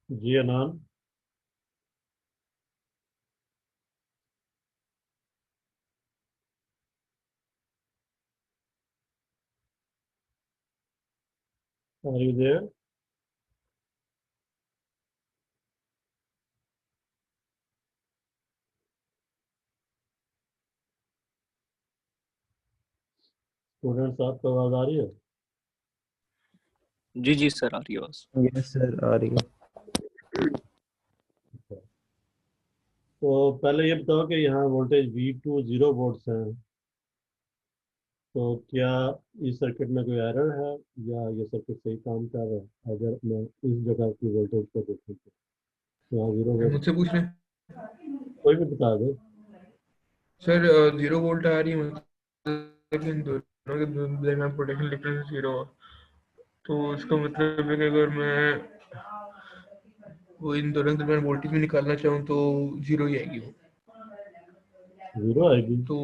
जी अनान। Are you there? Students, आपको आवाज आ रही है? जी जी सर, आ रही है आवाज। यस सर, आ रही है। तो पहले ये बताओ कि यहाँ वोल्टेज V2 0 वोल्ट्स हैं, तो क्या इस सर्किट में कोई एरर है या ये सर्किट सही काम कर रहा है? अगर मैं इस जगह की वोल्टेज को देखूँ तो यहाँ 0 वोल्ट मुझसे पूछ रहे हैं कोई भी बता दे। सर। 0 वोल्ट आ रही है, मतलब इन दोनों के दरमियान पोटेंशियल डिफरेंस 0 है। तो इसका मतलब है कि अगर मैं वो इन दोनों के दरमियान वोल्टेज भी निकालना चाहूँ तो 0 ही आएगी वो। 0 आएगी? तो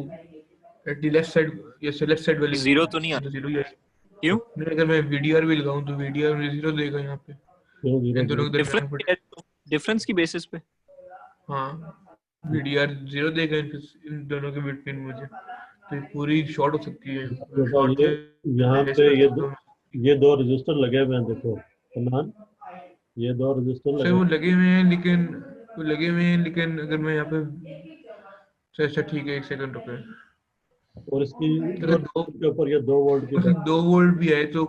at the left side, yes left side वाली जीरो तो नहीं आ तो 0 ही आएगी। क्यों? नहीं, अगर मैं VDR भी लगाऊं तो VDR मुझे 0 देगा यहाँ पे, क्यों 0 इन दोनों के डिफरेंस दरमियान। क्या है? डिफरेंस की बेसिस पे। हाँ, VDR 0 देगा इन दोनों के बिटवीन मुझे, तो ये पूरी शॉर्ट हो सकती है। देखो शॉर्ट ये के यहाँ बेस पे कर सकता हूँ। ये दो रजिस्टर लगे हुए हैं, देखो सलमान, ये दो रजिस्टर सर लगे। वो लगे हुए हैं, लेकिन अगर मैं यहाँ पे, अच्छा ठीक है, 1 सेकंड रुके। और इसकी दो अगर दो रजिस्टर के ऊपर ये 2 वोल्ट की अगर 2 वोल्ट भी आए तो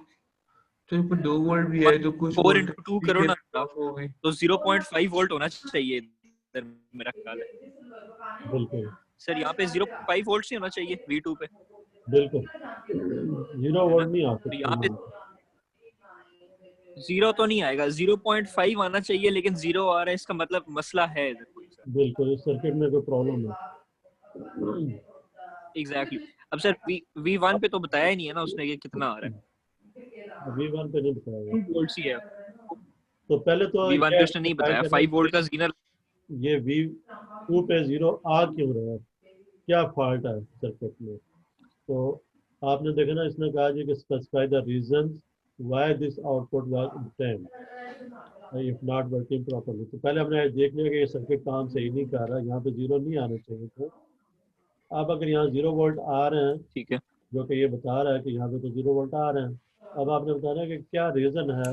ऊपर 2 वोल्ट भी आए तो कुछ 4 वोल्ट into 2 करो ना आप, हो गई। तो 0.5 वोल्ट होना चाहिए इधर, मेरा ख्याल है। बिल्कुल सर यहाँ पे 0.5 वोल्ट ही होना चाहिए V2 पे, बिल्कुल 0 है ना? वोल्ट नहीं आ तो सकते यहाँ पे यहाँ पे। 0 तो नहीं आएगा, 0.5 आना चाहिए, लेकिन 0 आ रहा है, इसका मतलब मसला है इधर कोई सा। बिल्कुल इस सर्किट में कोई प्रॉब्लम है। एग्जैक्टली। अब सर V1 पे तो बताया ही नहीं है ना उसने कि कितना आ रहा है। अभी वन पे नहीं बताया। 2 वोल्ट ही है। तो पहले तो V1 ये पे उसने नहीं आइडेंटिफाई बताया करना 5 कि वोल्ट का जीनर। ये V2 पे 0 आ क्यों रहा है, क्या फॉल्ट है सर्किट में। तो आपने देखा ना, इसने कहा जी कि specify the reasons why this output was obtained if not working properly. तो पहले हमने देख लिया कि ये सर्किट काम सही नहीं कर रहा, यहाँ पे 0 नहीं आने चाहिए थे। अब अगर यहाँ 0 वोल्ट आ रहे हैं, ठीक है। जो कि ये बता रहा है कि यहाँ पे तो 0 वोल्ट आ रहे हैं, अब आपने बताना है कि क्या रीजन है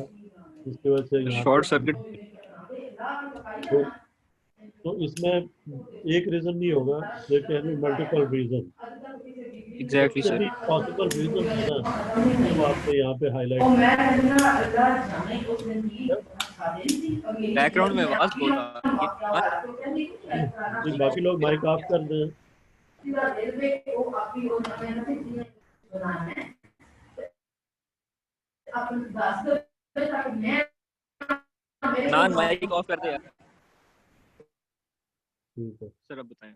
जिसकी वजह से यहाँ पे शॉर्ट सर्किट। तो, तो इसमें एक रीजन नहीं होगा, there can be multiple reason. Exactly जितने सर। भी पॉसिबल रीजन है ना, वो आपने यहाँ पे हाईलाइट बैकग्राउंड में आवाज बहुत आ रही है। किया। बाकी लोग माइक ऑफ कर दें। नान माइक ऑफ कर दे यार। ठीक है, सर अब बताएं।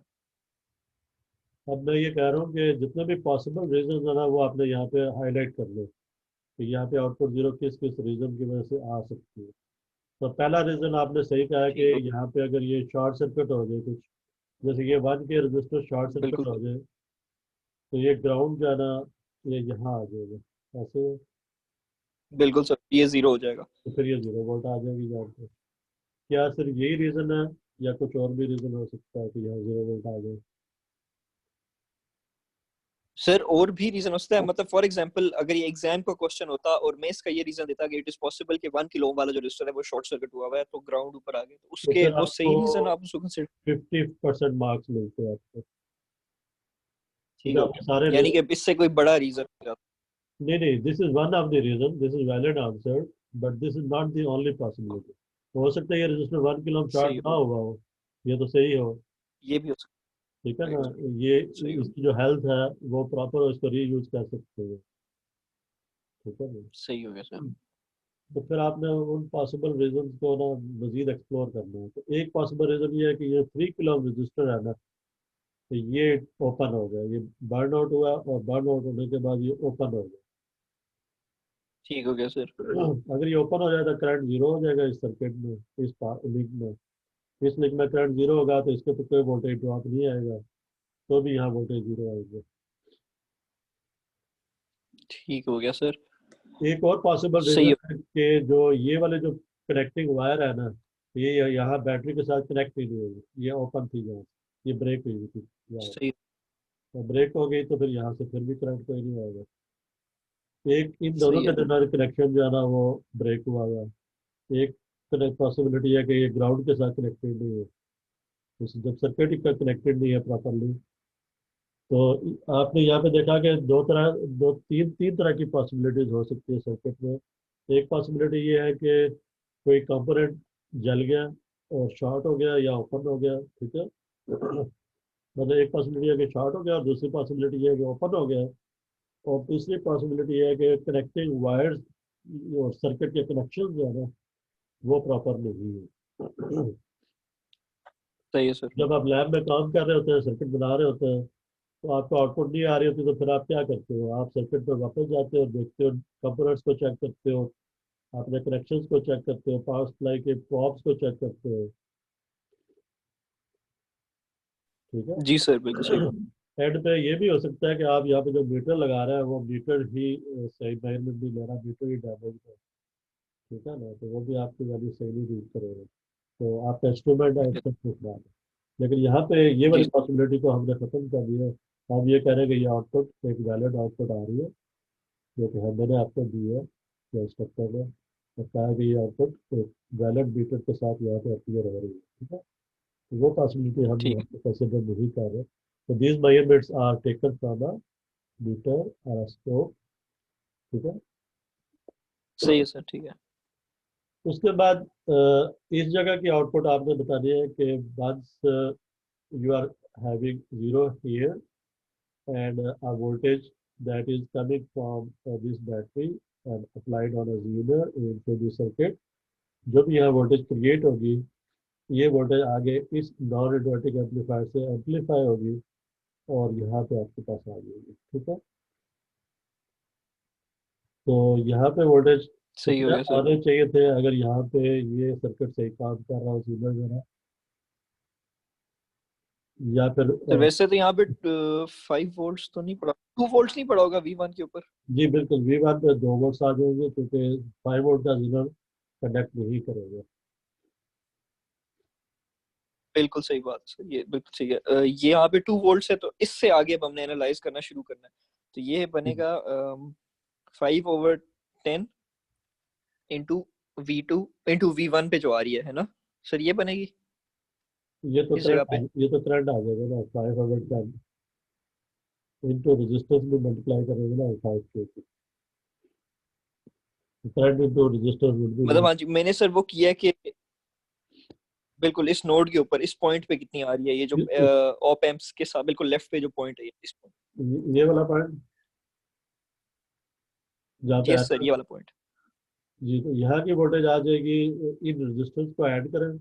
अब मैं ये कह रहा हूँ कि जितने भी पॉसिबल रीजन है ना, वो आपने यहाँ पे हाईलाइट कर लो कि यहाँ पे आउटपुट 0 किस किस रीजन की वजह से आ सकती है। तो पहला रीजन आपने सही कहा है कि ठीक है। यहाँ पे अगर ये शॉर्ट सर्किट हो जाए कुछ, जैसे ये 1 के रजिस्टर शॉर्ट सर्किट बिल्कुल हो जाए, तो ये ग्राउंड जो है ना, ये यहाँ आ जाएगा ऐसे, बिल्कुल सर, ये 0 हो जाएगा। तो फिर ये 0 वोल्ट आ जाएगी यहाँ पे। क्या सिर्फ यही रीजन है या कुछ और भी रीजन हो सकता है कि यहाँ 0 वोल्ट आ जाए? सर और भी रीजन हो सकता है, मतलब फॉर एग्जांपल अगर ये एग्जाम का क्वेश्चन होता और मैं इसका ये रीजन देता कि इट इज पॉसिबल कि 1 किलो ओम वाला जो रजिस्टर है वो शॉर्ट सर्किट हुआ है तो ग्राउंड ऊपर आ गया, तो तो उसके फिर वो आपको सही रीजन आप उसको कंसीडर। 50% मार्क्स मिलते हैं आपको, ठीक क्योंकि हो आपने सारे गया, यानी कि इससे कोई बड़ा रीजन। नहीं नहीं, this is one of the reason, this is valid answer, but this is not the only possibility. हो सकता है ये रजिस्टर 1 किलो सही शॉर्ट ना हो, हुआ हो, ये तो सही हो। ये भी हो सकता ठीक है है। ना, राइट। ये सही हो, इसकी जो हेल्थ है वो प्रॉपर उसको रीयूज कर सकते हैं। ठीक है ना। सही हो गया सर। तो फिर आपने उन पॉसिबल रीजन को ना मजीद एक्सप्लोर करना है। तो एक पॉसिबल रीजन ये है कि ये 3 किलो रजिस्टर है ना, तो ये ओपन हो गया, ये बर्न आउट हुआ और बर्न आउट होने के बाद ये ओपन हो ठीक हो गया सर। गया। अगर ये ओपन हो जाए तो करंट 0 हो जाएगा इस सर्किट में, इस लिंक में। इस लिंक में करंट 0 होगा तो इसके तो कोई वोल्टेज ड्रॉप नहीं आएगा। तो भी यहाँ वोल्टेज 0 आएगी। ठीक हो गया सर। एक और पॉसिबल सही रीजन है कि जो ये वाले जो कनेक्टिंग वायर है ना, ये यहाँ बैटरी के साथ कनेक्ट ही नहीं होगी, ये ओपन थी जहाँ ये ब्रेक हुई थी वायर, सही तो ब्रेक हो गई तो फिर यहाँ से फिर भी करंट कोई नहीं आएगा। एक इन दोनों सही के है। दरमियान कनेक्शन जो है ना वो ब्रेक हुआ हुआ है। एक पॉसिबिलिटी है कि ये ग्राउंड के साथ कनेक्टेड नहीं है, तो जब सर्किट ही कनेक्टेड नहीं है प्रॉपरली, तो आपने यहाँ पे देखा कि दो तीन तीन तरह की पॉसिबिलिटीज हो सकती है सर्किट में। एक पॉसिबिलिटी ये है कि कोई कंपोनेंट जल गया और शॉर्ट हो गया या ओपन हो गया, ठीक है। मतलब एक पॉसिबिलिटी है कि शॉर्ट हो गया और दूसरी पॉसिबिलिटी है कि ओपन हो गया, और तीसरी पॉसिबिलिटी है कि कनेक्टिंग वायर्स और सर्किट के कनेक्शन जो है ना वो प्रॉपर नहीं है। सही है सर। जब आप लैब में काम कर रहे होते हैं, सर्किट बना रहे होते हैं, तो आपको आउटपुट नहीं आ रही होती, तो फिर आप क्या करते हो, आप सर्किट पर वापस जाते हो, देखते हो, कंपोनेंट्स को चेक करते हो, अपने कनेक्शंस को चेक करते हो, पावर सप्लाई के प्रॉब्स को चेक करते हो, ठीक है। जी सर, बिल्कुल सही बात। एंड पे ये भी हो सकता है कि आप यहाँ पे जो मीटर लगा रहे हैं वो मीटर ही सही मेजरमेंट नहीं ले रहा, मीटर ही डैमेज है, ठीक है ना, तो वो भी आपकी वैल्यू सही नहीं रीड करेगा, तो आपका इंस्ट्रूमेंट है उसका खराब है। लेकिन यहाँ पे ये जी वाली पॉसिबिलिटी को हमने खत्म कर दिया है। आप ये कह रहे हैं कि ये आउटपुट एक वैलिड आउटपुट आ रही है, जो कि मैंने आपको दी है इंस्ट्रक्टर ने बताया कि ये आउटपुट एक वैलिड मीटर के साथ यहाँ पे अपीयर हो रही है, ठीक है। तो वो पॉसिबिलिटी हम ठीक यहाँ है। पे कंसिडर नहीं कर रहे। तो these measurements are taken from a meter और स्कोप, ठीक है। सही है सर। ठीक है। उसके बाद इस जगह की आउटपुट आपने बतानी है कि once you are having zero here and a voltage that is coming from this battery and applied on a zener into the circuit, जो भी यहाँ वोल्टेज क्रिएट होगी, ये वोल्टेज आगे इस नॉन इन्वर्टिंग एम्पलीफायर से एम्पलीफाई होगी और यहाँ पे आपके पास आ जाएगी, ठीक है। तो यहाँ पे वोल्टेज सही हो कितने गया सर। आने चाहिए थे अगर यहाँ पे ये सर्किट सही काम कर रहा हो zener जो है, या फिर सर वैसे तो यहाँ पे 5 वोल्ट्स तो नहीं पड़ा, 2 वोल्ट्स नहीं पड़ा होगा V1 के ऊपर। जी बिल्कुल V1 पे 2 वोल्ट आ जाएंगे, क्योंकि 5 वोल्ट का zener कंडक्ट नहीं करेगा। बिल्कुल सही बात सर, ये बिल्कुल सही है। ये यहाँ पे 2 वोल्ट्स है, तो इससे आगे अब हमने एनालाइज करना शुरू करना है। तो ये बनेगा 5/10 इंटू V2 इंटू V1 पे जो आ रही है ना सर, ये बनेगी इस जगह पे। ये तो करंट आ जाएगा ना, 5 10 इंटू रेजिस्टेंस भी मल्टीप्लाई करेंगे ना 5 के, current into resistance would be मतलब हाँ जी, मैंने सर वो किया है कि बिल्कुल इस नोड के ऊपर इस पॉइंट पे कितनी आ रही है, ये जो ऑप एम्प्स के साथ बिल्कुल लेफ्ट पे जो पॉइंट है, इस पॉइंट। ये वाला पॉइंट जहाँ पे यस सर, ये वाला पॉइंट। जी, तो यहाँ की वोल्टेज आ जाएगी, इन रेजिस्टेंस को ऐड करें,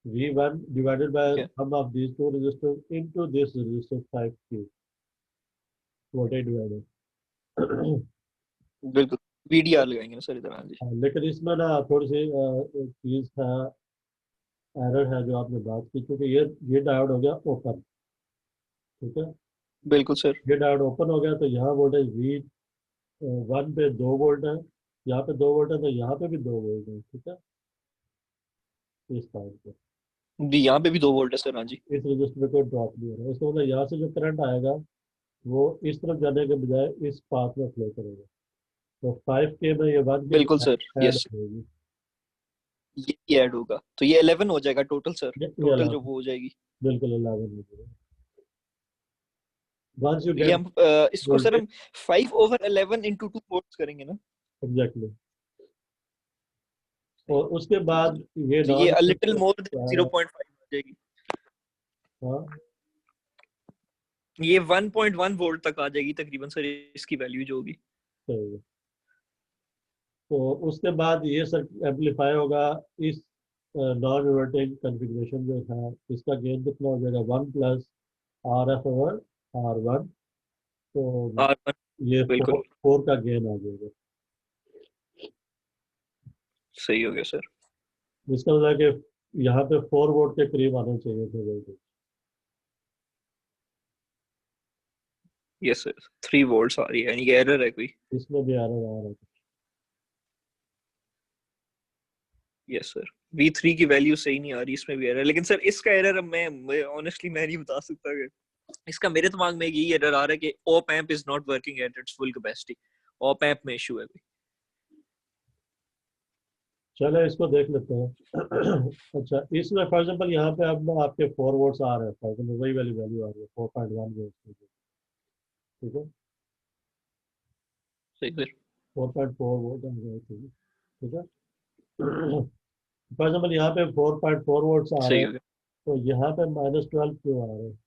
V1 डिवाइडेड बाय ठीक है। Sum of these two resistance into this resistance 5 की वोल्टेज डिवाइडेड। बिल्कुल VDR लगाएंगे ना सर इधर। हाँ जी। लेकिन इसमें ना थोड़ी सी चीज है, एरर है जो आपने बात की, क्योंकि ये डायोड हो गया ओपन, ठीक है। बिल्कुल सर। ये डायोड ओपन हो गया तो यहाँ वोल्टेज V1 पे 2 वोल्ट है, यहाँ पे 2 वोल्ट है, तो यहाँ पे भी 2 वोल्ट है, ठीक है, इस पॉइंट पे। जी यहाँ पे भी 2 वोल्ट है सर। हाँ जी। इस रजिस्टर में कोई ड्रॉप नहीं हो रहा है, इसका मतलब यहाँ से जो करंट आएगा वो इस तरफ जाने के बजाय इस पाथ में फ्लो करेगा, तो 5 के में ये 1 के बिल्कुल सर। ऐड यस, होगी, ये ऐड होगा तो ये 11 हो जाएगा टोटल सर। ये टोटल जो 11, वो हो जाएगी। बिल्कुल 11 हो जाएगा। वंस यू ये गेट हम इसको सर वोल्टेज, हम 5/11 इंटू 2 वोल्ट्स करेंगे ना। एग्जैक्टली, और उसके बाद ये तो ये non, a little more than 0.5 हो जाएगी। हाँ ये 1.1 वोल्ट तक आ जाएगी तकरीबन सर, इसकी वैल्यू जो होगी। सही है। तो उसके बाद ये सर एम्पलीफाई होगा इस नॉन इन्वर्टिंग कॉन्फ़िगरेशन जो था, इसका गेन कितना हो जाएगा 1 + RF/R1, तो और ये बिल्कुल 4 का गेन आ जाएगा। सही हो गया सर। इसका मतलब है कि यहाँ पे 4 वोल्ट के करीब आना चाहिए थे वोल्टेज, यस सर 3 वोल्ट्स आ रही है, यानी कि एरर है कोई। इसमें भी एरर आ रहा है। यस सर V3 की वैल्यू सही नहीं आ रही, इसमें भी एरर। लेकिन सर इसका एरर मैं ऑनेस्टली मैं नहीं बता सकता कि इसका, मेरे दिमाग में यही एरर आ रहा है कि op amp is not working at its full capacity. Op amp में इशू है कोई। चलो इसको देख लेते हैं। अच्छा, इसमें फॉर एग्जांपल यहाँ पे अब आपके 4 वोल्ट्स आ रहे हैं, फॉर एग्जांपल वही वाली वैल्यू आ रही है 4.1 वोल्ट। ठीक है, सही सर 4.4 वोल्ट आ गए। ठीक है, फॉर एग्जांपल यहाँ पे 4.4 वोल्ट्स आ रहे सही हैं, हो गया। तो यहाँ पे -12 क्यों आ रहे हैं?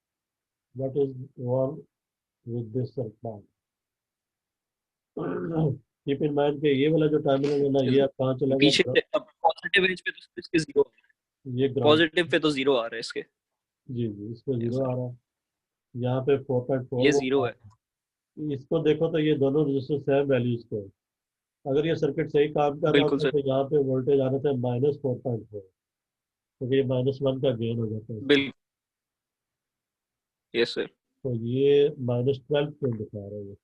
What is wrong with this circuit? Keep in mind कि ये वाला जो टर्मिनल है ना, ये अब कहाँ चला पीछे गया? से अब पॉजिटिव एज पे तो इसके जीरो, ये ग्राउंड। पॉजिटिव पे तो जीरो आ रहा है इसके। जी जी, इसमें यस जीरो आ सर रहा है, यहाँ पे 4.4 ये वोल्ट जीरो आ है। रहा है। इसको देखो तो ये दोनों रजिस्टर सेम वैल्यूज के हैं। अगर ये सर्किट सही काम कर रहा बिल्कुल होता सर तो यहाँ पे वोल्टेज आने थे -4.4, क्योंकि ये -1 का गेन हो जाता है। बिल्कुल। यस सर तो ये -12 क्यों दिखा रहा है?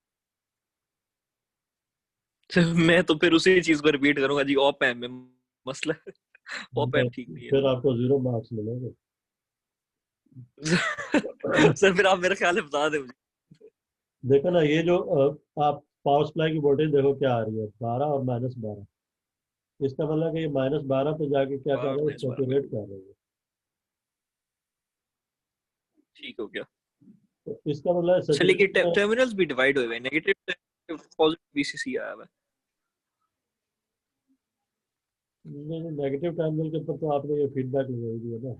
मैं तो फिर उसी चीज को रिपीट करूंगा जी, ऑप एम्प में मसला है। ऑप ये एम्प ठीक नहीं फिर आपको 0 मार्क्स मिलेंगे। है। सर फिर आप मेरा ख्याल है बता दें मुझे। देखो ना, ये जो आप पावर सप्लाई की वोल्टेज देखो क्या आ रही है, 12 और -12। इसका मतलब कि ये -12 पे जाके क्या कर 12 रहे हैं, माइनस 12 सेचुरेट कर रहे हैं। ठीक हो गया। तो इसका मतलब सर लेकिन सैचुरेशन में टर्मिनल्स भी डिवाइड हुए हैं, नेगेटिव पॉजिटिव VCC आया हुआ है। नेगेटिव टर्मिनल के ऊपर तो आपने ये फीडबैक लगाई दी है ना।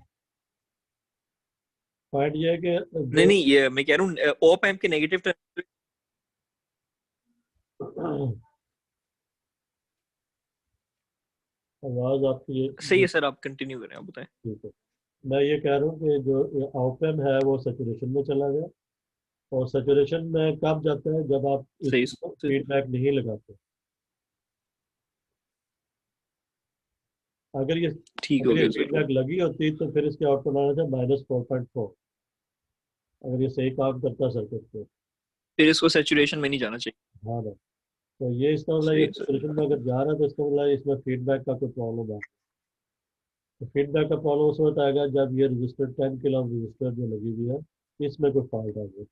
पॉइंट ये है कि नहीं जो नहीं, ये मैं कह रहा हूँ ऑप एम्प के नेगेटिव टर्मिनल। आवाज आपकी सही है सर, आप कंटिन्यू करें, आप बताएं। ठीक है। मैं ये कह रहा हूँ कि जो आउटकम है वो सैचुरेशन में चला गया, और सैचुरेशन में कब जाता है, जब आप सही इसको सर फीडबैक नहीं लगाते। अगर ये ठीक हो अगर ये गया सर। फीडबैक लगी होती तो फिर इसके आउटपुट आना था -4.4, अगर ये सही काम करता सर्किट तो। फिर इसको सैचुरेशन में नहीं जाना चाहिए। हाँ ना, तो ये इसका मतलब ये सही है सर। सैचुरेशन में अगर जा रहा है तो इसका मतलब इसमें फीडबैक का कोई प्रॉब्लम है। तो फीडबैक का प्रॉब्लम उस वक्त आएगा जब ये रजिस्टर 10 किलो रजिस्टर जो लगी हुई है इसमें कोई फॉल्ट आ जाए।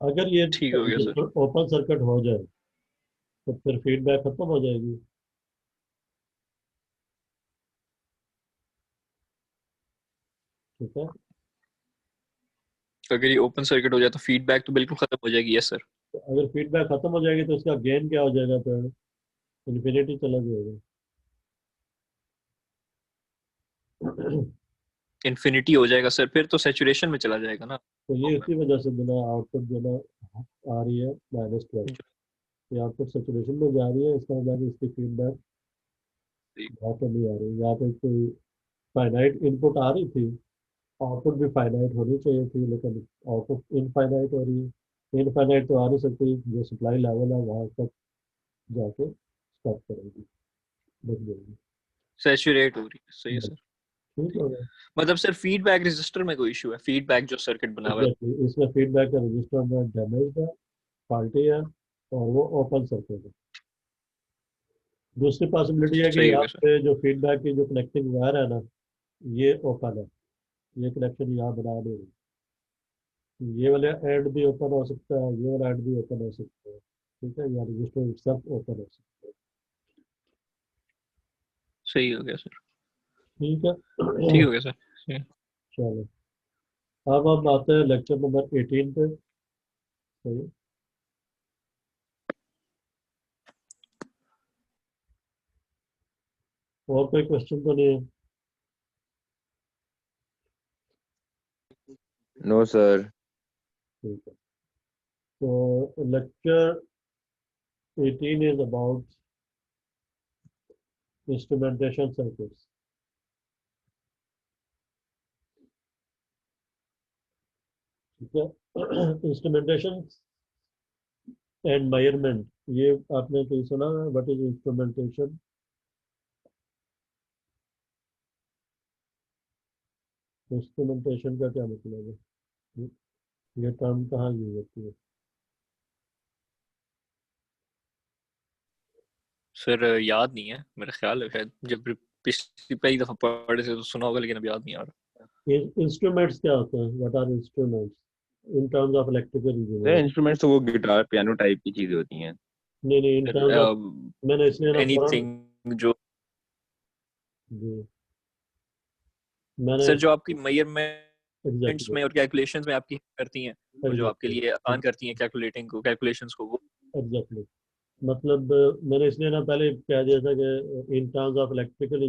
अगर ये ठीक हो गया सर। ओपन सर्किट हो जाए तो फिर फीडबैक खत्म हो जाएगी। ठीक है, अगर ये ओपन सर्किट हो जाए तो फीडबैक तो बिल्कुल खत्म हो जाएगी। Yes sir. तो अगर फीडबैक खत्म हो जाएगी तो इसका गेन क्या हो जाएगा, फिर इन्फिनिटी चला जाएगा। इन्फिनिटी हो जाएगा सर, फिर तो सैचुरेशन में चला जाएगा ना। तो ये इसी वजह से बिना आउटपुट जो ना आ रही है -12, ये आउटपुट सेचुरेशन में जा रही है, इसका मतलब इसकी फीडबैक यहाँ पे नहीं आ रही। यहाँ पे कोई फाइनाइट इनपुट आ रही थी, आउटपुट भी फाइनाइट होनी चाहिए थी, लेकिन आउटपुट इनफाइनाइट हो रही है। इनफाइनाइट तो आ नहीं सकती, जो सप्लाई लेवल है वहाँ तक जाके स्टॉप करेगी, रुक जाएगी। सैचुरेट हो रही है। सही है बस, सर। ठीक हो गया। मतलब सर फीडबैक रजिस्टर में कोई इशू है, फीडबैक जो सर्किट बना हुआ है। एग्जैक्टली, इसमें फीडबैक का रजिस्टर में डैमेज है, फॉल्टी है, और वो ओपन सर्किट है। दूसरी पॉसिबिलिटी है कि सही हो यहाँ गया सर। पे जो फीडबैक की जो कनेक्टिंग वायर है ना, ये ओपन है, ये कनेक्शन यहाँ बना नहीं रही। ये वाला एंड भी ओपन हो सकता है, ये वाला एंड भी ओपन हो सकता है। ठीक है, या रजिस्टर सब ओपन हो सकता है। सही हो गया सर। ठीक है। ठीक हो गया सर। सही। चलो, अब हम आते हैं लेक्चर नंबर 18 पे। सही, और कोई क्वेश्चन तो नहीं है? No, sir. ठीक है, तो lecture 18 is about instrumentation circuits. ठीक है, इंस्ट्रूमेंटेशन एंड मेजरमेंट, ये आपने कहीं सुना है? What is instrumentation? इंस्ट्रूमेंटेशन का क्या मतलब है? ये टर्म कहाँ यूज होती है? सर याद नहीं है, मेरा ख्याल है शायद जब पिछली पहली दफा पढ़े थे तो सुना होगा, लेकिन अब याद नहीं आ रहा। इंस्ट्रूमेंट्स क्या होते हैं? What are instruments in terms of electrical sir engineering? Instruments तो वो गिटार पियानो टाइप की चीजें होती हैं। नहीं नहीं, इन टर्म्स ऑफ, सर मैंने इसलिए ना फौरन, एनीथिंग जो, जी मैंने, सर जो आपकी मेजरमेंट्स एग्जैक्टली में और कैलकुलेशंस में आपकी help करती हैं, और जो आपके एग्जैक्टली लिए आसान करती हैं कैलकुलेटिंग को, कैलकुलेशंस को, वो। एग्जैक्टली मतलब मैंने इसलिए ना पहले कह दिया था कि इन terms of electrical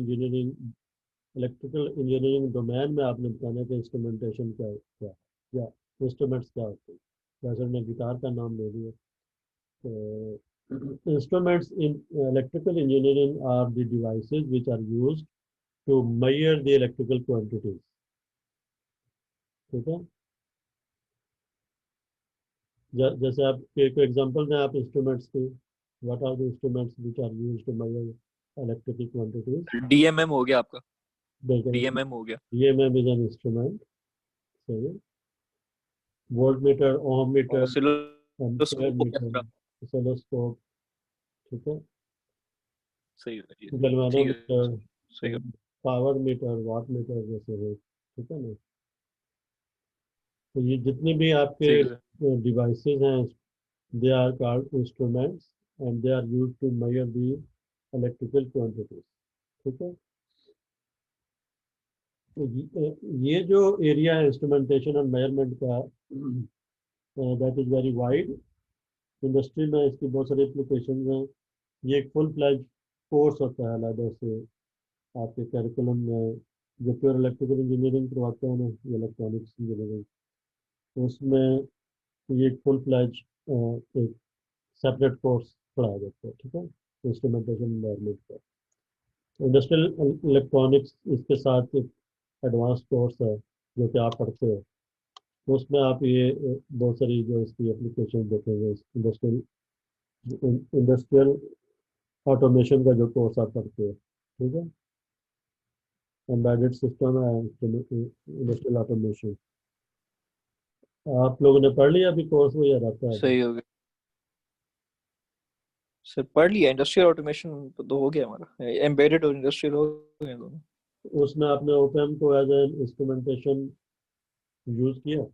engineering domain में आपने बताना है कि इंस्ट्रूमेंटेशन क्या क्या है, या इंस्ट्रूमेंट्स क्या होते हैं। जैसे मैं गिटार का नाम ले दिया, तो instruments in electrical engineering are the devices which are used to measure the electrical quantities. ठीक है, जैसे आप एक एग्जांपल दें आप इंस्ट्रूमेंट्स के, what are the instruments which are used to measure electrical quantities? DMM हो गया आपका, बिल्कुल, डीएमएम हो गया। ये में भी एन इंस्ट्रूमेंट, सही है। वोल्ट मीटर, ओम मीटर, एम्पीयर ऑसिलोस्कोप हो गया मीटर, पूरा। oscilloscope, ठीक है, सही है ये। ठीक है, गैल्वेनोमीटर, सही है। पावर मीटर, वाट मीटर जैसे है, ठीक है ना। तो ये जितने भी आपके ठीक है। डिवाइसेस हैं, they are called instruments and they are used to measure the electrical quantities, ठीक है। तो ये जो एरिया है इंस्ट्रूमेंटेशन और मेजरमेंट का, that is very wide. Industry में इसकी बहुत सारी एप्लीकेशन हैं। ये एक फुल फ्लैज कोर्स होता है अलग से आपके करिकुलम में, जो प्योर इलेक्ट्रिकल इंजीनियरिंग करवाते हैं ना, इलेक्ट्रॉनिक्स इंजीनियरिंग, उसमें ये एक फुल फ्लैज एक सेपरेट कोर्स पढ़ाया जाता है, ठीक है, इंस्ट्रूमेंटेशन एनवायरनमेंट का। इंडस्ट्रियल इलेक्ट्रॉनिक्स इसके साथ एक एडवांस कोर्स है जो कि आप पढ़ते हो, तो उसमें आप ये बहुत सारी जो इसकी एप्लीकेशन देखेंगे, इंडस्ट्रियल ऑटोमेशन का जो कोर्स आप पढ़ते हो, ठीक है, एम्बेडेड सिस्टम है, इंडस्ट्रियल ऑटोमेशन। आप लोगों ने पढ़ लिया अभी कोर्स, वो या रहता है अभी? सही हो गया सर, पढ़ लिया। इंडस्ट्रियल ऑटोमेशन तो हो गया हमारा, एम्बेडेड और इंडस्ट्रियल हो गए दोनों। उसमें आपने ओपन को एज एन इंस्ट्रूमेंटेशन यूज किया?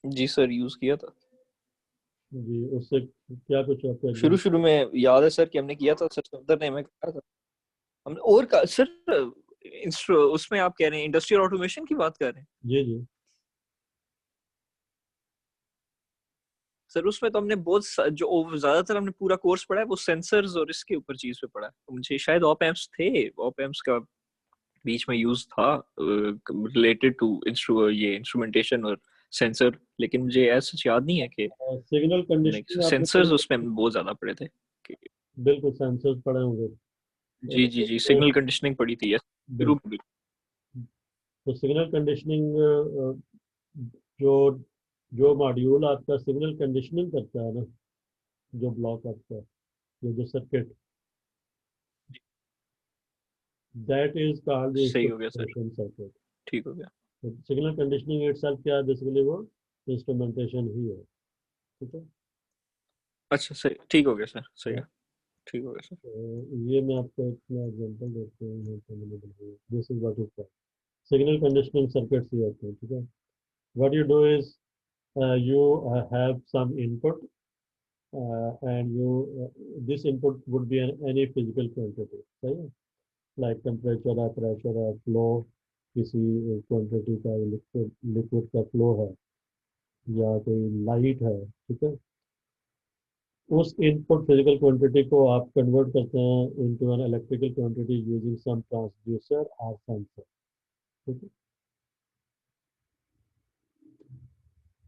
जी सर, यूज किया था। जी, उससे क्या कुछ आपको शुरू एग्जाम? शुरू में याद है सर कि हमने किया था, सर सफदर ने हमें कहा था। हमने और का सर, उसमें आप कह रहे हैं इंडस्ट्रियल ऑटोमेशन की बात कर रहे हैं? जी जी। सर उसमें तो हमने जो ज्यादातर हमने पूरा कोर्स पढ़ा है वो सेंसर्स और इसके ऊपर चीज पे पढ़ा है। तो मुझे शायद ऑप एम्प्स थे, ऑप एम्प्स का बीच में यूज था रिलेटेड टू ये इंस्ट्रूमेंटेशन और सेंसर, लेकिन मुझे ऐसा याद नहीं है कि सिग्नल हमने कंडीशनिंग आपने सेंसर्स पढ़ी? उसमें बहुत ज्यादा पढ़े थे कि, बिल्कुल, सेंसर्स पढ़े होंगे। जी जी जी, तो सिग्नल कंडीशनिंग पढ़ी थी, यस। शुरू बिल्कुल, में भी। तो सिग्नल कंडीशनिंग, जो जो मॉड्यूल आपका सिग्नल कंडीशनिंग करता है ना, जो ब्लॉक आपका, ये जो सर्किट, दैट इज कॉल्ड सही हो गया सर, इंस्ट्रूमेंटेशन सर्किट। ठीक हो गया। सिग्नल कंडीशनिंग इटसेल्फ क्या है? बेसिकली वो इंस्ट्रूमेंटेशन ही है, ठीक है। अच्छा सही, ठीक हो गया सर, सही है, ठीक हो गया सर। ये मैं आपको एक एग्जांपल देता हूँ, this is what is signal conditioning circuits ही होते हैं, ठीक है। What you do is you have some input, and you this input would be any physical quantity, सही है, like temperature है, pressure है, flow, किसी क्वांटिटी का लिक्विड लिक्विड का फ्लो है, या कोई लाइट है, ठीक है। उस इनपुट फिजिकल क्वांटिटी को आप कन्वर्ट करते हैं into an electrical quantity using some transducer और सेंसर, ठीक है।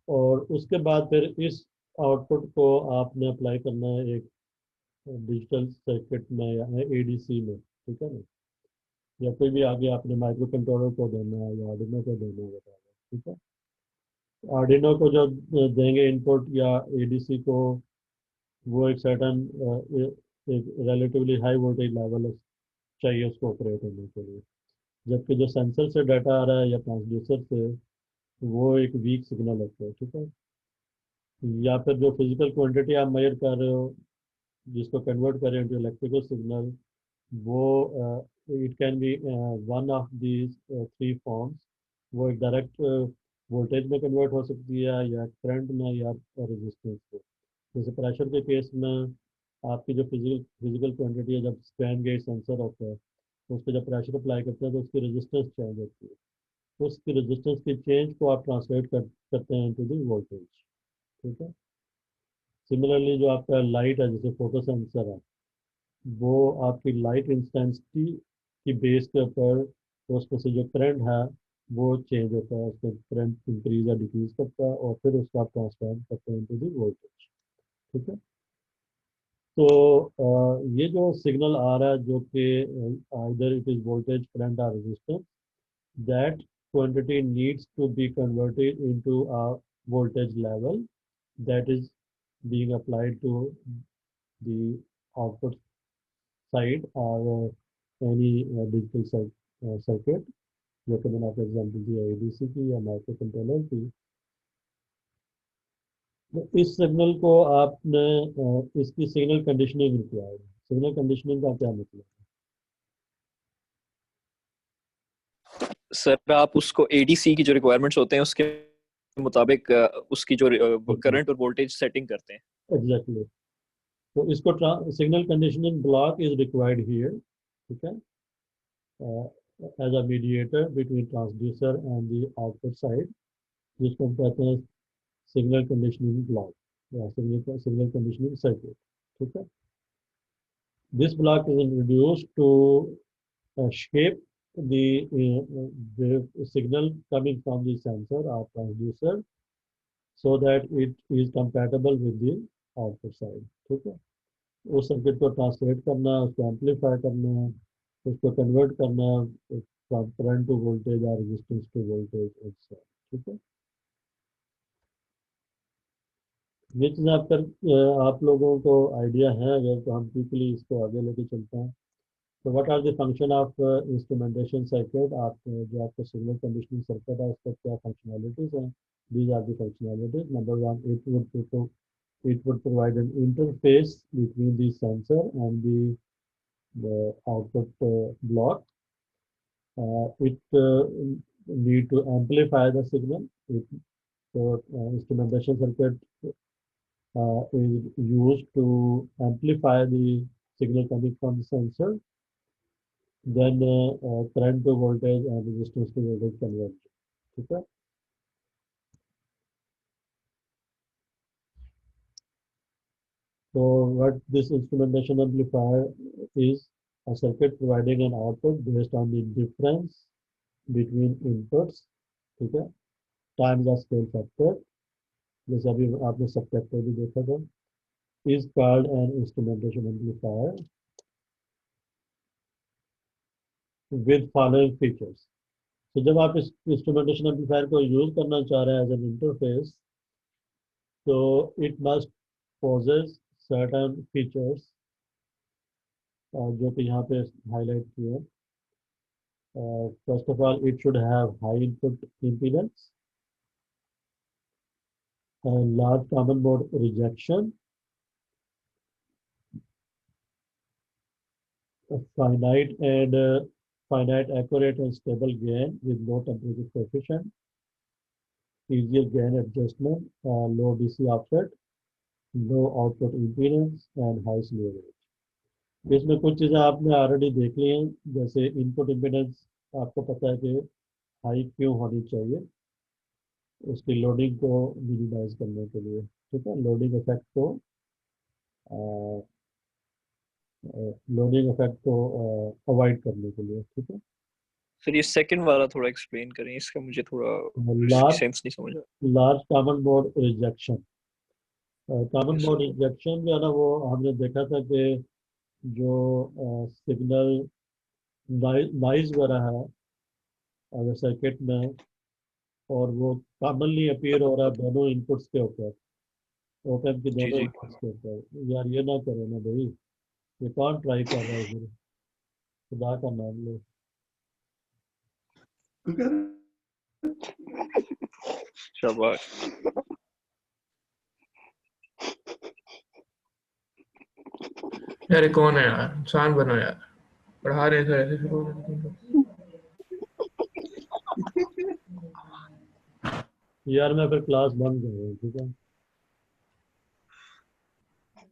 और उसके बाद फिर इस आउटपुट को आपने अप्लाई करना है एक डिजिटल सर्किट में या एडीसी में, ठीक है ना, या कोई भी आगे आपने माइक्रो कंट्रोलर को देना है या आर्डिनो को देना है, बताया, ठीक है। आर्डिनो को जो देंगे इनपुट या एडीसी को, वो एक सर्टन एक रिलेटिवली हाई वोल्टेज लेवल चाहिए उसको ऑपरेट होने के लिए। जबकि जो सेंसर से डाटा आ रहा है या ट्रांसड्यूसर से वो एक वीक सिग्नल होता है, ठीक है। या फिर जो फिजिकल क्वांटिटी आप मेजर कर रहे हो जिसको कन्वर्ट करें इनटू इलेक्ट्रिकल सिग्नल, वो it can be one of these three forms. वो एक डायरेक्ट वोल्टेज में कन्वर्ट हो सकती है या करंट में या रेजिस्टेंस में। जैसे प्रेशर के केस में आपकी जो फिजिकल क्वांटिटी है, जब स्ट्रेन गेज सेंसर होता है तो उस पर जब प्रेशर अप्लाई करते हैं तो उसकी रेजिस्टेंस चेंज होती है। उसकी रेजिस्टेंस की चेंज को आप ट्रांसलेट करते हैं इनटू द वोल्टेज, ठीक है। सिमिलरली जो आपका लाइट है, जैसे फोटो सेंसर है, वो आपकी लाइट इंटेंसिटी की बेस के ऊपर तो उसमें से जो करंट है वो चेंज होता है, उसको करंट इंक्रीज या डिक्रीज करता है और फिर उसको आप ट्रांसफॉर्म करते हैं इनटू द वोल्टेज, ठीक है। तो ये जो सिग्नल आ रहा है जो कि either it is voltage, current और resistance, that quantity needs to be converted into a voltage level that is being applied to the output side or any digital circuit, जो कि मैंने आपको एग्जाम्पल दिया एडीसी की या माइक्रो कंट्रोलर की। तो इस सिग्नल को आपने इसकी सिग्नल कंडीशनिंग रिक्वायर्ड है। सिग्नल कंडीशनिंग का क्या मतलब है? सर आप उसको एडीसी की जो रिक्वायरमेंट्स होते हैं उसके मुताबिक उसकी जो करंट और वोल्टेज सेटिंग करते हैं। एग्जैक्टली। तो इसको signal conditioning block is required here, ठीक है, as a mediator between transducer and the output side, जिसको हम कहते हैं सिग्नल कंडीशनिंग ब्लॉक या सिग्नल कंडीशनिंग सर्किट, ठीक है। This block is introduced to shape the signal coming from the sensor or transducer so that it is compatible with the output side, ठीक है। उस सर्किट को ट्रांसलेट करना, उसको amplify करना, उसको कन्वर्ट करना करंट टू वोल्टेज और रेजिस्टेंस टू वोल्टेज, ठीक है। ये चीज़ आप लोगों को आइडिया है अगर, तो हम क्विकली इसको आगे लेके चलते हैं। तो what are the function of instrumentation circuit? आप जो आपका सिग्नल कंडीशनिंग सर्किट है उसका क्या फंक्शनैलिटीज हैं? These are the functionalities. Number one, it would provide an interface between the sensor and the output block. It need to amplify the signal. So instrumentation circuit is used to amplify the signal coming from the sensor, then current to voltage and resistance to voltage conversion, ठीक है। So what this instrumentation amplifier is a circuit providing an output based on the difference between inputs, ठीक है, times the scale factor, जैसे अभी आपने सब factor भी देखा था, is called an instrumentation amplifier with following features. तो जब आप इस इंस्ट्रूमेंटेशन एम्पलीफायर को यूज करना चाह रहे हैं एज एन इंटरफेस, तो it must possess certain features जो कि यहाँ पे हाईलाइट किए। First of all, it should have high input impedance, large common mode rejection, finite accurate and stable gain with low temperature coefficient, easier gain adjustment, low DC offset, low output impedance and high slew rate। इसमें कुछ चीज़ें आपने already देख ली हैं, जैसे input impedance आपको पता है कि हाई क्यों होनी चाहिए, उसकी लोडिंग को मिनिमाइज करने के लिए, ठीक है, लोडिंग इफेक्ट को अवॉइड करने के लिए, ठीक है। फिर ये सेकंड वाला थोड़ा एक्सप्लेन करें, इसका मुझे थोड़ा लार्ज सेंस नहीं समझ large common mode rejection. Common Yes, mode sir. Rejection जो है ना, वो हमने देखा था कि जो सिग्नल नॉइज वगैरह है अगर सर्किट में, और वो कॉमनली अपीयर हो रहा है दोनों इनपुट्स के ऊपर, ओपन के जी दोनों जी इनपुट्स के ऊपर, यार ये ना करो ना भाई, ये कौन ट्राई कर रहा है फिर, खुदा का नाम लो। शाबाश। यार ये कौन है यार, इंसान बनो यार, पढ़ा रहे हैं सर ऐसे शुरू हो रहे हैं। यार मैं फिर क्लास बंद कर रहा हूँ, ठीक है?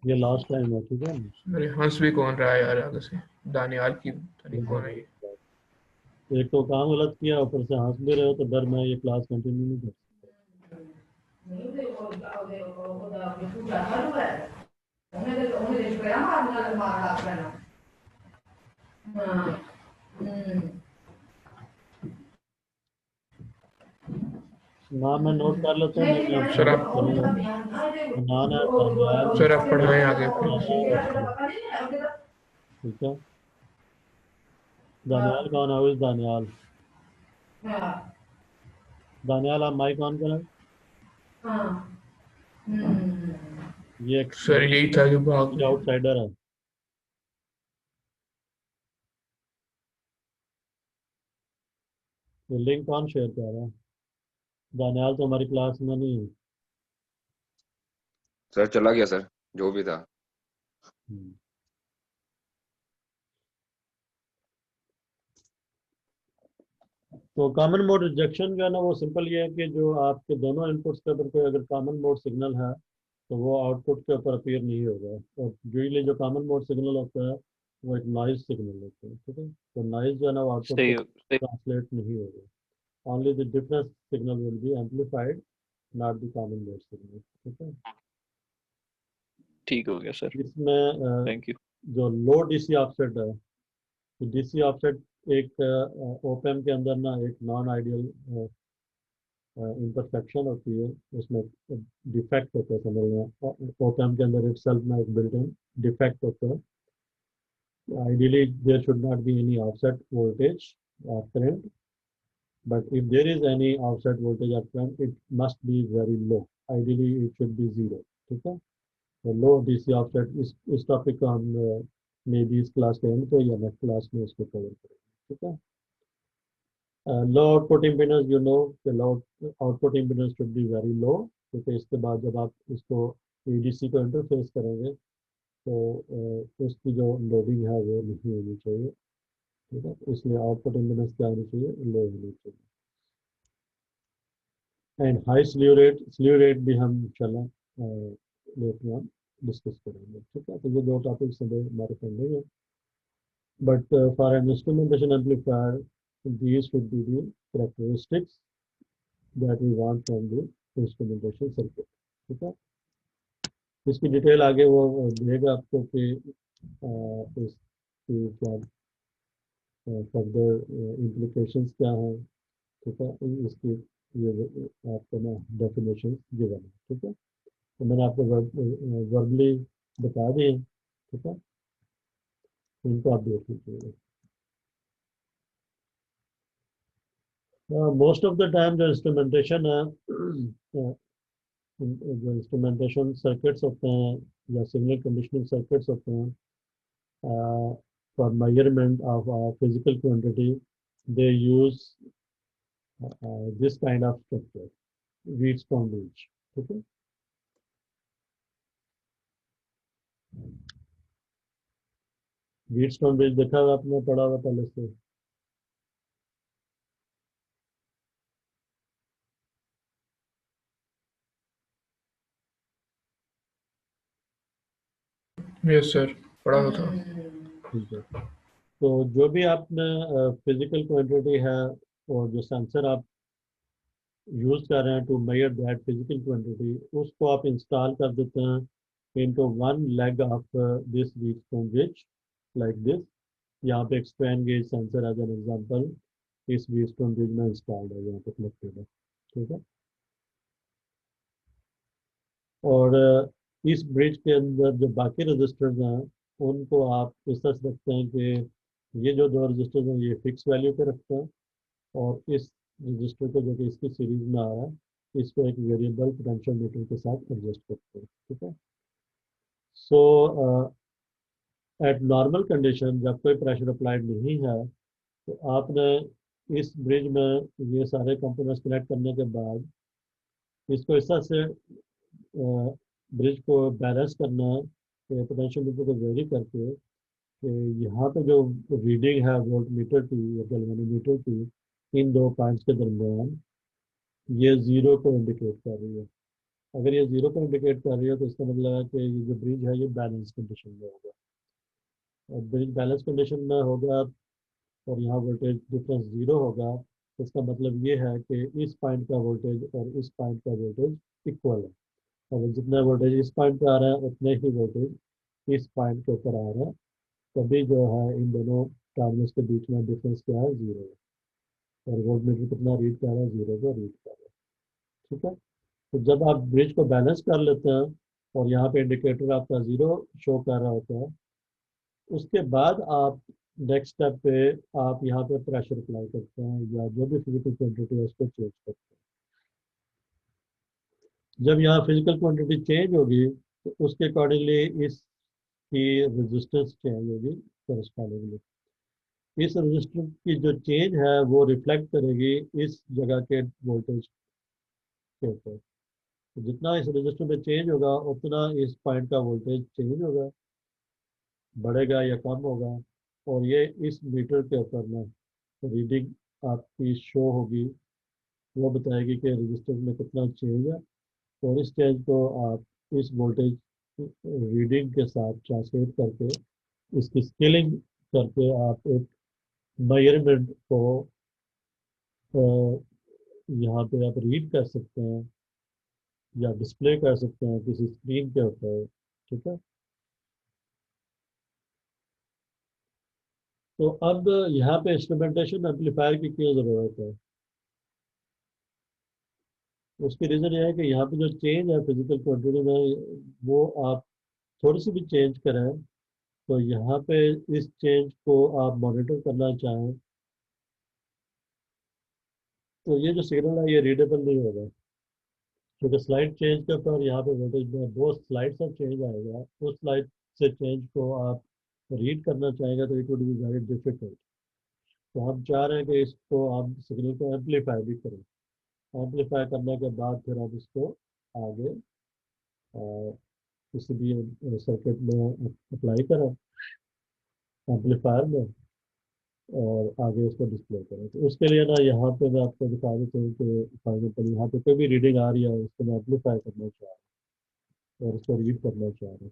ये लास्ट टाइम है, ठीक है? अरे हंस भी कौन रहा है यार आगे से, दानियाल की पता नहीं कौन है ये। एक तो काम गलत किया, ऊपर से हंस भी रहे हो, तो डर मैं ये क्लास कंटिन्यू नहीं कर ना। मैं नोट कर लेता हूँ, मैं अब सर सबमिट आप करूँगा। अनान है, दानियाल, सर आप पढ़ाएं आगे प्लीज। ठीक है? दानियाल कौन है? Who is Daniyal? दानियाल, आप माइक ऑन करें। ये सर यही था कि भाग गए। आउटसाइडर है। ये लिंक कौन शेयर कर रहा है? दानियाल तो हमारी क्लास में नहीं है। सर चला गया सर, जो भी था। हम्म। तो कॉमन मोड रिजेक्शन जो है ना, वो सिंपल ये है कि जो आपके दोनों इनपुट्स के ऊपर कोई अगर कॉमन मोड सिग्नल है, तो वो आउटपुट के ऊपर अपीयर नहीं होगा। और यूजली जो कॉमन मोड सिग्नल होता है वो एक नॉइज सिग्नल होता है, ठीक है? तो नॉइज जो है ना, वो आउटपुट सही को सही। ट्रांसलेट नहीं होगा। Only the difference signal will be amplified, not the common mode signal, ठीक है? ठीक हो गया सर, इसमें थैंक यू। जो लो डीसी ऑफसेट है, तो डीसी ऑफसेट एक ओप एम्प के अंदर ना एक नॉन आइडियल इंटरसेक्शन होती है। उसमें डिफेक्ट होता है, समझ में? ओप एम्प के अंदर इटसेल्फ में एक बिल्ट इन डिफेक्ट होता है। Ideally, there should not be any offset voltage or current, but if there is any offset voltage or current, it must be very low. Ideally, it should be zero. ठीक है? तो लो DC offset इस topic को हम may be इस class के and पे या नेक्स्ट क्लास में इसको कवर करेंगे, ठीक है? Low output impedance, you know, low output impedance should be very low, क्योंकि इसके बाद जब आप इसको एडीसी को इंटरफेस करेंगे, तो उसकी जो लोडिंग है वो नहीं होनी चाहिए, ठीक है? इसलिए आउटपुट इम्पीडेंस क्या होनी चाहिए? लो होनी चाहिए। एंड हाई स्लीव रेट भी हम इंशाल्लाह लेटर ऑन डिस्कस करेंगे, ठीक है? तो ये दो टॉपिक्स हमारे पेंडिंग है, but for an instrumentation amplifier these should be the characteristics that we want from the instrumentation circuit, ठीक है? इसकी डिटेल आगे वो देगा आपको कि इसकी क्या फर्दर इम्प्लीकेशंस क्या हैं, ठीक है? इसकी ये आपको ना डेफिनेशन गिवन है, ठीक है? तो मैंने आपको वर्बली बता दिए, ठीक है? इनको आप देख लीजिएगा। मोस्ट ऑफ द टाइम जो इंस्ट्रूमेंटेशन है, जो इंस्ट्रूमेंटेशन सर्किट्स होते हैं या सिग्नल कंडीशनिंग सर्किट्स होते हैं, for measurement of physical quantity, they use this kind of structure, Wheatstone bridge, ठीक है? व्हीटस्टोन ब्रिज देखा हुआ आपने, पढ़ा हुआ पहले से? यस सर, पढ़ा तो था। ठीक है। तो जो भी आपने फिजिकल क्वांटिटी है और जो सेंसर आप यूज कर रहे हैं to measure that physical quantity, उसको आप इंस्टॉल कर देते हैं into one leg of this Wheatstone bridge, like this. यहाँ पे एक strain gauge sensor as an example इस व्हीटस्टोन ब्रिज में इंस्टॉल्ड है, यहाँ पे कनेक्टेड है, ठीक है? और इस ब्रिज के अंदर जो बाकी रजिस्टर्स हैं, उनको आप इस तरह से रखते हैं कि ये जो दो रजिस्टर्स हैं ये फिक्स वैल्यू पे रखते हैं, और इस रजिस्टर को जो कि इसकी सीरीज में आ रहा है, इसको एक वेरिएबल पोटेंशियल मीटर के साथ एडजस्ट करते हैं, ठीक है? सो एट नॉर्मल कंडीशन, जब कोई प्रेशर अप्लाइड नहीं है, तो आपने इस ब्रिज में ये सारे कंपोनेंट्स कनेक्ट करने के बाद इसको इस तरह से ब्रिज को बैलेंस करना है कि पोटेंशियल को वेरी करके कि यहाँ पे जो रीडिंग है वोल्ट मीटर की या गैल्वेनोमीटर की इन दो पॉइंट्स के दरमियान ये जीरो को इंडिकेट कर रही है। अगर ये जीरो को इंडिकेट कर रही है तो इसका मतलब है कि ये जो ब्रिज है ये बैलेंस कंडीशन में होगा। और ब्रिज बैलेंस कंडीशन में होगा और यहाँ वोल्टेज डिफरेंस जीरो होगा तो इसका मतलब ये है कि इस पॉइंट का वोल्टेज और इस पॉइंट का वोल्टेज इक्वल है। अब जितना वोल्टेज इस पॉइंट पे आ रहा है उतने ही वोल्टेज इस पॉइंट के ऊपर आ रहा है, तभी जो है इन दोनों टर्मिनल्स के बीच में डिफरेंस क्या है, जीरो है। और वोल्ट मीटर कितना रीड कर रहा है, जीरो को रीड कर रहा है। ठीक है। तो जब आप ब्रिज को बैलेंस कर लेते हैं और यहाँ पे इंडिकेटर आपका जीरो शो कर रहा होता है, उसके बाद आप नेक्स्ट स्टेप पे आप यहाँ पे प्रेशर अप्लाई करते हैं या जो भी फिजिकल क्वांटिटी है उसको चेंज करते हैं। जब यहाँ फिजिकल क्वांटिटी चेंज होगी तो उसके अकॉर्डिंगली इसकी रेजिस्टेंस चेंज होगी करस्पॉन्डिंगली। इस रेजिस्टेंस की जो चेंज है वो रिफ्लेक्ट करेगी इस जगह के वोल्टेज के ऊपर। तो जितना इस रेजिस्टर में चेंज होगा उतना इस पॉइंट का वोल्टेज चेंज होगा, बढ़ेगा या कम होगा। और ये इस मीटर के ऊपर में रीडिंग आपकी शो होगी, वो बताएगी कि रेजिस्टेंस में कितना चेंज है। और इस चेंज को आप इस वोल्टेज रीडिंग के साथ ट्रांसलेट करके इसकी स्केलिंग करके आप एक मेजरमेंट को यहाँ पे आप रीड कर सकते हैं या डिस्प्ले कर सकते हैं किसी स्क्रीन के ऊपर। ठीक है। तो अब यहाँ पे इंस्ट्रूमेंटेशन एम्पलीफायर की क्यों ज़रूरत है? उसकी रीज़न ये है कि यहाँ पे जो चेंज है फिजिकल क्वांटिटी में वो आप थोड़ी सी भी चेंज करें तो यहाँ पे इस चेंज को आप मॉनिटर करना चाहें तो ये जो सिग्नल है ये रीडेबल नहीं होगा, क्योंकि स्लाइड चेंज के ऊपर यहाँ पे वोल्टेज में दो स्लाइड से चेंज आएगा। उस स्लाइड से चेंज को आप रीड करना चाहेंगे तो it would be very difficult. तो हम चाह रहे हैं कि इसको आप सिग्नल को एम्पलीफाई भी करें। एम्पलीफाई करने के बाद फिर आप इसको आगे किसी भी सर्किट में अप्लाई करें एम्पलीफायर में और आगे उसको डिस्प्ले करें। तो उसके लिए ना यहाँ पे मैं आपको दिखा देता हूँ कि फॉर एग्जाम्पल यहाँ पे कोई भी रीडिंग आ रही है उसको मैं एम्पलीफाई करना चाह रहा हूँ और उसको रीड करना चाह रहा हूँ।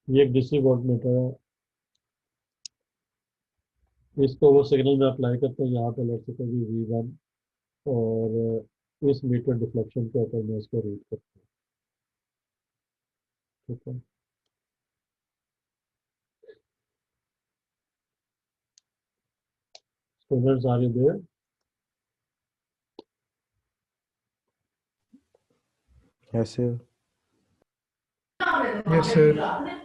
ये एक डीसी वोल्ट मीटर है, इसको वो सिग्नल में अप्लाई करते हैं यहाँ पे लेट्स से कोई V1 और इस मीटर डिफ्लेक्शन के ऊपर मैं इसको रीड करता हूँ। ठीक है। स्टूडेंट्स आगे दे। Yes, sir. Yes sir.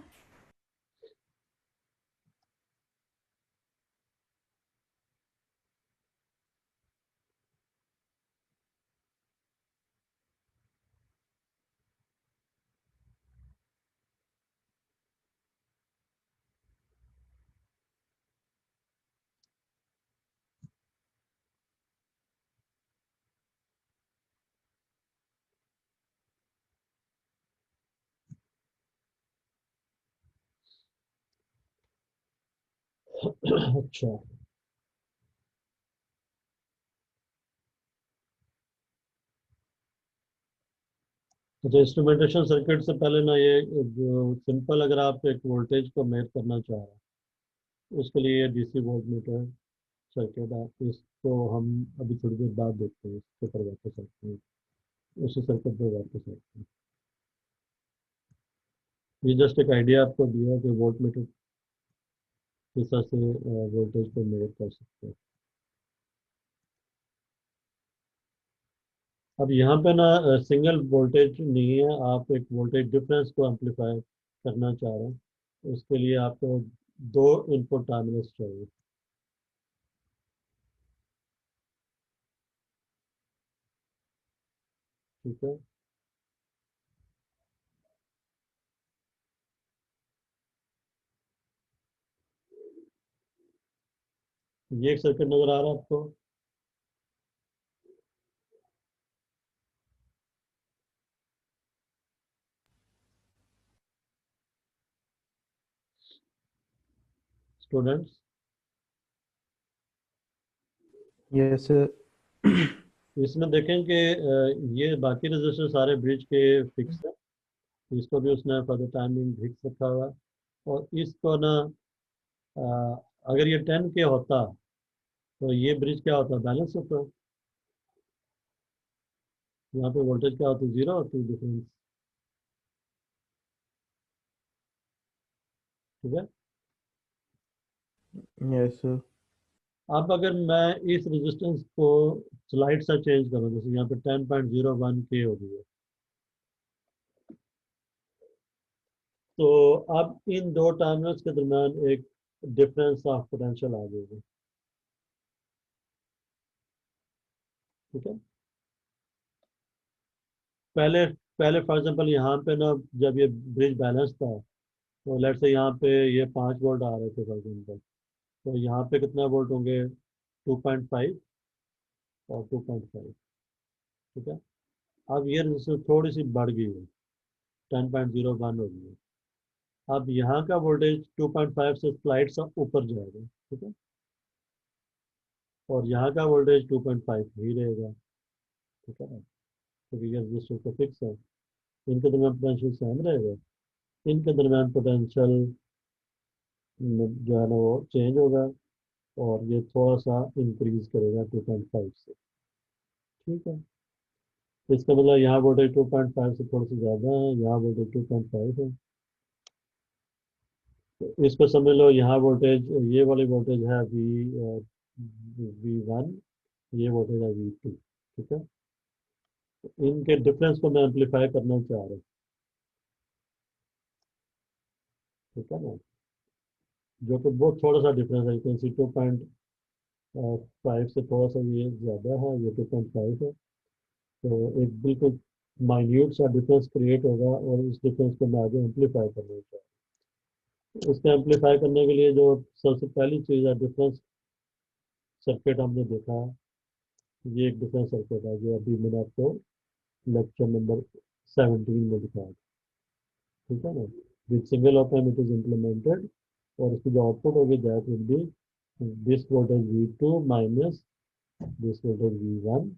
अच्छा, तो इंस्ट्रूमेंटेशन सर्किट से पहले ना ये जो सिंपल अगर आप एक वोल्टेज को मेजर करना चाह रहे हैं उसके लिए ये डीसी वोल्ट मीटर सर्किट है, इसको हम अभी थोड़ी देर बाद देखते हैं, इसके ऊपर वापस आते हैं, उसी सर्किट पर वापस आते हैं। ये जस्ट एक आइडिया आपको दिया कि वोल्ट मीटर किस तरह से वोल्टेज को मेजर कर सकते हैं। अब यहाँ पे ना सिंगल वोल्टेज नहीं है, आप एक वोल्टेज डिफरेंस को एम्पलीफाई करना चाह रहे हैं, उसके लिए आपको 2 इनपुट टर्मिनल्स चाहिए। ठीक है, ये एक सर्किट नजर आ रहा है आपको? Students, Yes, sir. इसमें देखें कि ये बाकी रजिस्टर सारे ब्रिज के फिक्स है, इसको भी उसने फॉर द टाइमिंग फिक्स रखा हुआ है। और इसको ना अ, अगर ये 10 के होता तो ये ब्रिज क्या होता, बैलेंस होता। यहाँ पे वोल्टेज क्या होती, 0 होती डिफरेंस। ठीक है, Yes, sir. अब अगर मैं इस रेजिस्टेंस को स्लाइड सा चेंज करूँ, जैसे यहाँ पे 10.01 के हो गई है, तो अब इन दो टर्मिनल्स के दरमियान एक डिफरेंस ऑफ पोटेंशियल आ जाएगी। ठीक है, पहले पहले फॉर एग्जांपल यहाँ पे ना जब ये ब्रिज बैलेंस था, तो लेट्स से यहाँ पे ये 5 वोल्ट आ रहे थे फॉर एग्जांपल, तो यहाँ पे कितना वोल्ट होंगे, 2.5 और 2.5। ठीक है, अब ये रेजिस्टेंस थोड़ी सी बढ़ गई है, 10.01 हो गई है। अब यहाँ का वोल्टेज 2.5 से स्लाइड सा ऊपर जाएगा। ठीक है, और यहाँ का वोल्टेज 2.5 ही रहेगा। ठीक है ना, क्योंकि ये रजिस्टर तो फिक्स है, इनके दरमियान पोटेंशियल सेम रहेगा। इनके दरमियान पोटेंशियल जो है ना वो चेंज होगा, और ये थोड़ा सा इंक्रीज करेगा 2.5 से। ठीक है, तो इसका मतलब यहाँ वोल्टेज 2.5 से थोड़ा सा ज़्यादा है, यहाँ वोल्टेज 2.5 है। तो इसको समझ लो, यहाँ वोल्टेज, ये वाली वोल्टेज है V1, ये वोल्टेज है V2। ठीक है, तो इनके डिफरेंस को मैं एम्पलीफाई करना चाह रहा हूँ। ठीक है ना, जो कि बहुत थोड़ा सा डिफरेंस है, यू कैन सी 2.5 से थोड़ा सा ये ज़्यादा है, ये 2.5 है। तो एक बिल्कुल माइन्यूट सा डिफरेंस क्रिएट होगा, और इस डिफरेंस को मैं आगे एम्पलीफाई करना चाहता हूँ। इसको एम्पलीफाई करने के लिए जो सबसे पहली चीज़ है, डिफरेंस सर्किट हमने देखा है। ये एक डिफरेंस सर्किट है जो अभी मैंने आपको लेक्चर नंबर 17 में दिखाया। ठीक है ना, with single op amp it is implemented, और इसकी जो आउटपुट होगी that will be this voltage V2 minus this voltage V1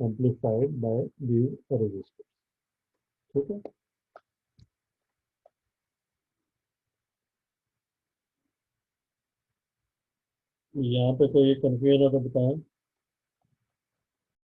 amplified by the resistor. ठीक है, यहाँ पे कोई कंफ्यूजन है तो बताएं।